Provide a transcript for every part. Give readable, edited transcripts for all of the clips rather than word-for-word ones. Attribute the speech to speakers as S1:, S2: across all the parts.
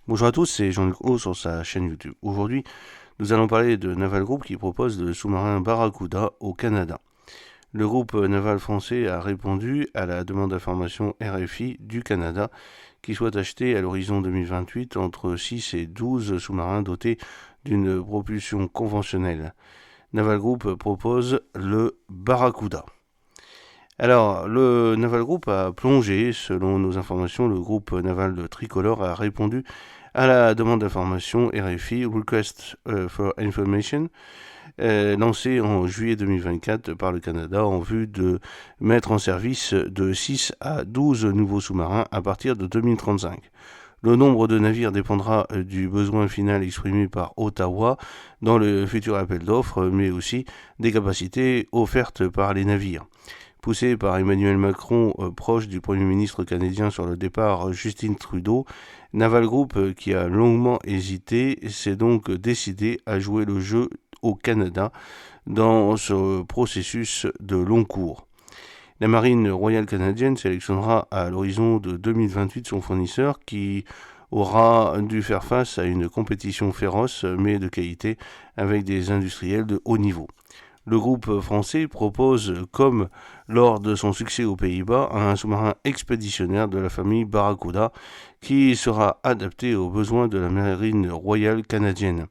S1: Bonjour à tous, c'est Jean-Luc Haut sur sa chaîne YouTube. Aujourd'hui, nous allons parler de Naval Group qui propose le sous-marin Barracuda au Canada. Le groupe naval français a répondu à la demande d'information RFI du Canada qui souhaite acheter à l'horizon 2028 entre 6 et 12 sous-marins dotés d'une propulsion conventionnelle. Naval Group propose le Barracuda. Alors, le Naval Group a plongé. Selon nos informations, le groupe naval tricolore a répondu à la demande d'information RFI, Request for Information, lancée en juillet 2024 par le Canada en vue de mettre en service de 6 à 12 nouveaux sous-marins à partir de 2035. Le nombre de navires dépendra du besoin final exprimé par Ottawa dans le futur appel d'offres, mais aussi des capacités offertes par les navires. Poussé par Emmanuel Macron, proche du Premier ministre canadien sur le départ Justin Trudeau, Naval Group, qui a longuement hésité, s'est donc décidé à jouer le jeu au Canada dans ce processus de long cours. La Marine royale canadienne sélectionnera à l'horizon de 2028 son fournisseur qui aura dû faire face à une compétition féroce mais de qualité avec des industriels de haut niveau. Le groupe français propose, comme lors de son succès aux Pays-Bas, un sous-marin expéditionnaire de la famille Barracuda qui sera adapté aux besoins de la marine royale canadienne.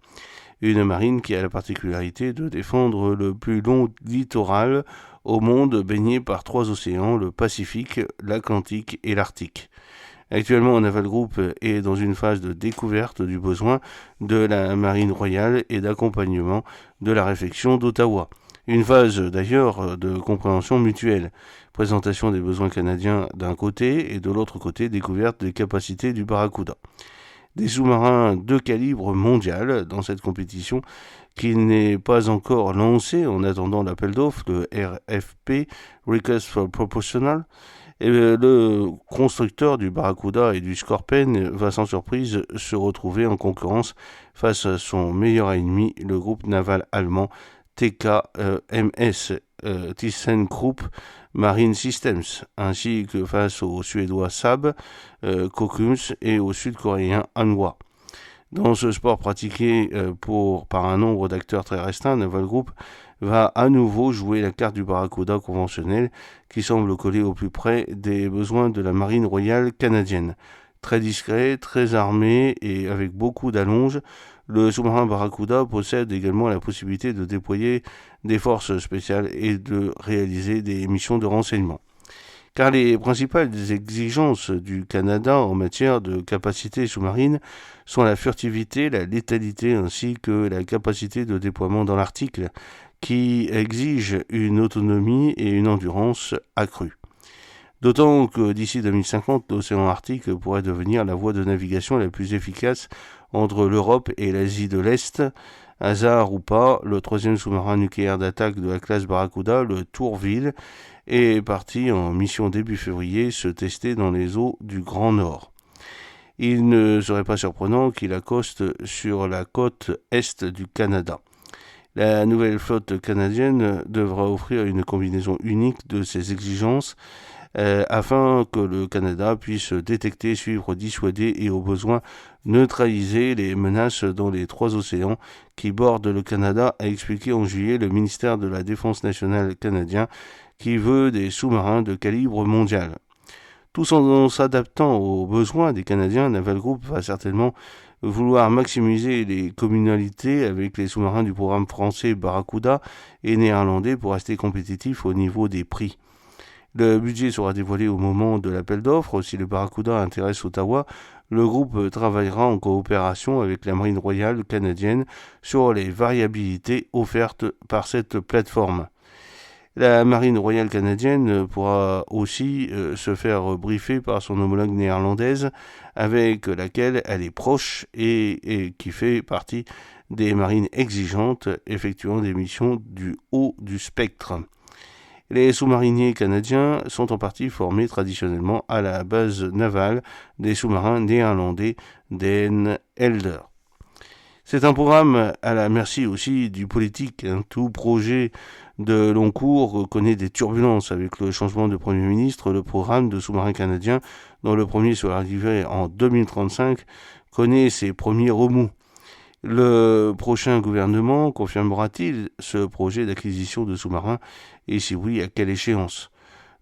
S1: Une marine qui a la particularité de défendre le plus long littoral au monde baigné par 3 océans, le Pacifique, l'Atlantique et l'Arctique. Actuellement, Naval Group est dans une phase de découverte du besoin de la marine royale et d'accompagnement de la réflexion d'Ottawa. Une phase d'ailleurs de compréhension mutuelle, présentation des besoins canadiens d'un côté et de l'autre côté découverte des capacités du Barracuda. Des sous-marins de calibre mondial dans cette compétition qui n'est pas encore lancée en attendant l'appel d'offres, le RFP, Request for Proportional. Et le constructeur du Barracuda et du Scorpion va sans surprise se retrouver en concurrence face à son meilleur ennemi, le groupe naval allemand TKMS, ThyssenKrupp Marine Systems, ainsi que face aux Suédois Saab, Kockums et aux Sud-Coréens Hanwha. Dans ce sport pratiqué par un nombre d'acteurs très restreint, Naval Group va à nouveau jouer la carte du Barracuda conventionnel qui semble coller au plus près des besoins de la marine royale canadienne. Très discret, très armé et avec beaucoup d'allonges, le sous-marin Barracuda possède également la possibilité de déployer des forces spéciales et de réaliser des missions de renseignement. Car les principales exigences du Canada en matière de capacité sous-marine sont la furtivité, la létalité ainsi que la capacité de déploiement dans l'Arctique qui exige une autonomie et une endurance accrues. D'autant que d'ici 2050, l'océan Arctique pourrait devenir la voie de navigation la plus efficace entre l'Europe et l'Asie de l'Est. Hasard ou pas, le troisième sous-marin nucléaire d'attaque de la classe Barracuda, le Tourville, est parti en mission début février se tester dans les eaux du Grand Nord. Il ne serait pas surprenant qu'il accoste sur la côte est du Canada. La nouvelle flotte canadienne devra offrir une combinaison unique de ces exigences afin que le Canada puisse détecter, suivre, dissuader et au besoin neutraliser les menaces dans les 3 océans qui bordent le Canada, a expliqué en juillet le ministère de la Défense nationale canadien qui veut des sous-marins de calibre mondial. Tout en s'adaptant aux besoins des Canadiens, Naval Group va certainement vouloir maximiser les communalités avec les sous-marins du programme français Barracuda et néerlandais pour rester compétitif au niveau des prix. Le budget sera dévoilé au moment de l'appel d'offres. Si le Barracuda intéresse Ottawa, le groupe travaillera en coopération avec la Marine royale canadienne sur les variabilités offertes par cette plateforme. La Marine royale canadienne pourra aussi se faire briefer par son homologue néerlandaise avec laquelle elle est proche et qui fait partie des marines exigeantes effectuant des missions du haut du spectre. Les sous-mariniers canadiens sont en partie formés traditionnellement à la base navale des sous-marins néerlandais Den Helder. C'est un programme à la merci aussi du politique. Tout projet de long cours connaît des turbulences avec le changement de Premier ministre. Le programme de sous-marins canadiens, dont le premier sera arrivé en 2035, connaît ses premiers remous. Le prochain gouvernement confirmera-t-il ce projet d'acquisition de sous-marins et si oui, à quelle échéance?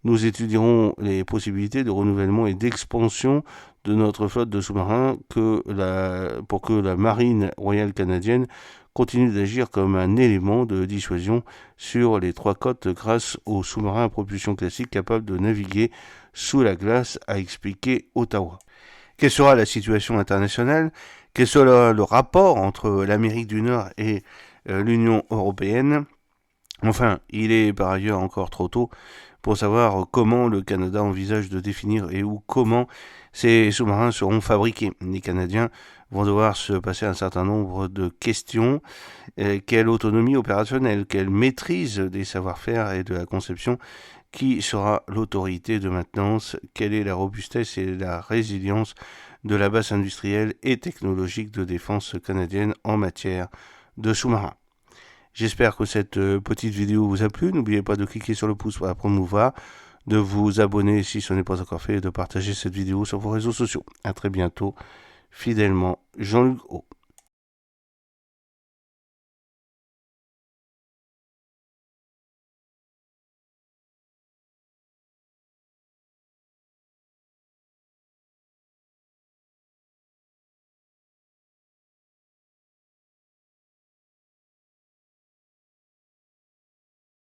S1: Nous étudierons les possibilités de renouvellement et d'expansion de notre flotte de sous-marins pour que la Marine royale canadienne continue d'agir comme un élément de dissuasion sur les 3 côtes grâce aux sous-marins à propulsion classique capables de naviguer sous la glace, a expliqué Ottawa. Quelle sera la situation internationale? Quel sera le rapport entre l'Amérique du Nord et l'Union européenne? Enfin, il est par ailleurs encore trop tôt pour savoir comment le Canada envisage de définir et comment ces sous-marins seront fabriqués. Les Canadiens vont devoir se passer un certain nombre de questions. Quelle autonomie opérationnelle? Quelle maîtrise des savoir-faire et de la conception? Qui sera l'autorité de maintenance? Quelle est la robustesse et la résilience de la base industrielle et technologique de défense canadienne en matière de sous-marins? J'espère que cette petite vidéo vous a plu. N'oubliez pas de cliquer sur le pouce pour la promouvoir, de vous abonner si ce n'est pas encore fait et de partager cette vidéo sur vos réseaux sociaux. À très bientôt. Fidèlement, Jean-Luc O.